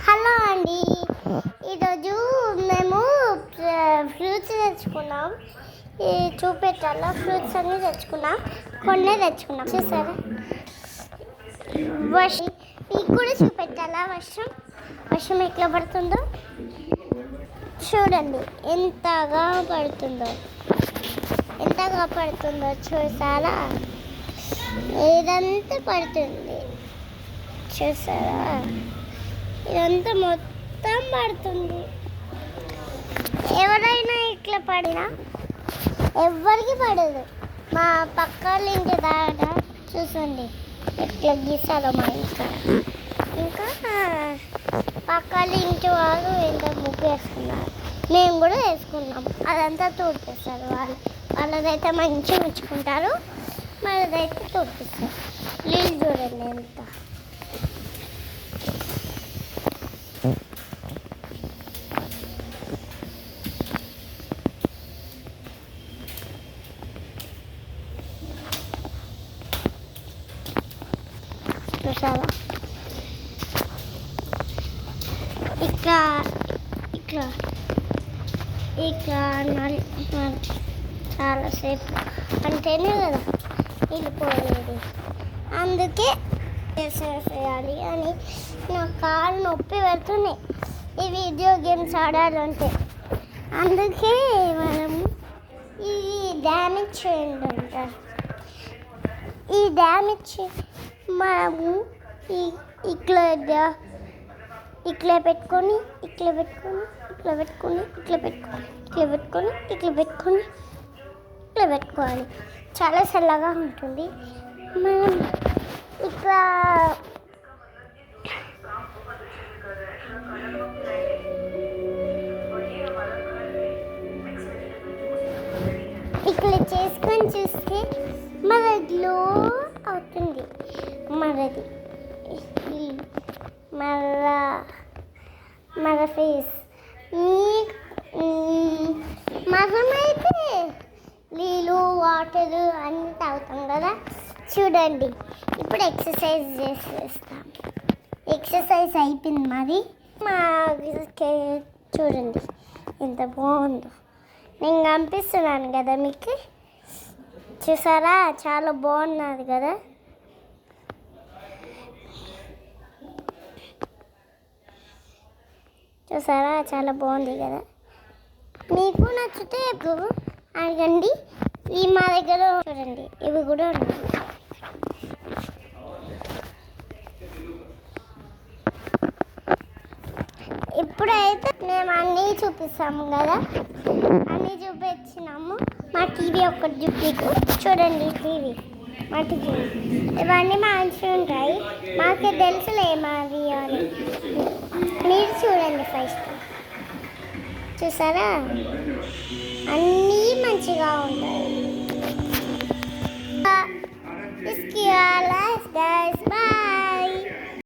Hello అండి, ఈరోజు మేము ఫ్రూట్స్ తెచ్చుకున్నాం. చూపెట్టాలా? ఫ్రూట్స్ అన్నీ తెచ్చుకున్నాం, కొన్ని తెచ్చుకున్నాం. చూసారా? మీకు కూడా చూపెట్టాలా? వర్షం ఎట్లా పడుతుందో చూడండి. ఎంతగా పడుతుందో చూసారా? ఇదంతా పడుతుంది చూసారా? ఇదంతా మొత్తం పడుతుంది. ఎవరైనా ఇట్లా పడినా ఎవరికి పడదు. మా పక్కల ఇంటి దాకా చూసండి ఎట్లా గీసారో మా ఇక్కడ. ఇంకా పక్కల ఇంటి వాళ్ళు ఎంత ముగ్గు వేసుకున్నారు, మేము కూడా వేసుకున్నాం. అదంతా తోడిపిస్తారు వాళ్ళదైతే మంచిగా ఉంచుకుంటారు, మనదైతే తోడిపిస్తారు. నీళ్ళు చూడండి ఎంత. చూసారా? ఇట్లా చాలాసేపు అంటేనే కదా వెళ్ళిపోయేది. అందుకే చేసేయాలి అని నా కాళ్ళు నొప్పి పెడుతున్నాయి ఈ వీడియో గేమ్స్ ఆడాలంటే. అందుకే మనము ఈ డ్యామేజ్ చేయండి అంటారు. ఈ డ్యామేజ్ మనము ఇట్లా పెట్టుకొని పెట్టుకోవాలి. చాలా చల్లగా ఉంటుంది. మనం ఇట్లా చేసుకొని చూస్తే మన గ్లో అవుతుంది. మన ఫేస్ మనమైతే నీళ్ళు వాటర్ అన్నీ తాగుతాం కదా. చూడండి, ఇప్పుడు ఎక్సర్సైజ్ చేసేస్తాం. ఎక్సర్సైజ్ అయిపోయింది మరి. మా చూడండి ఎంత బాగుందో. నేను కనిపిస్తున్నాను కదా మీకు. చూసారా? చాలా బాగున్నది కదా. చూసారా? చాలా బాగుంది కదా. మీకు నచ్చితే అడగండి. మా దగ్గర చూడండి, ఇవి కూడా ఉన్నాయి. ఇప్పుడైతే మేము అన్నీ చూపిస్తాము కదా. అన్నీ చూపించినాము. మా టీవీ ఒకటి చూపికు చూడండి. మా టీవీ ఇవన్నీ మంచిగా ఉంటాయి. మాకు తెలుసులే మావి అని. మీరు చూడండి ఫస్ట్. చూసారా? అన్నీ మంచిగా ఉంటాయి.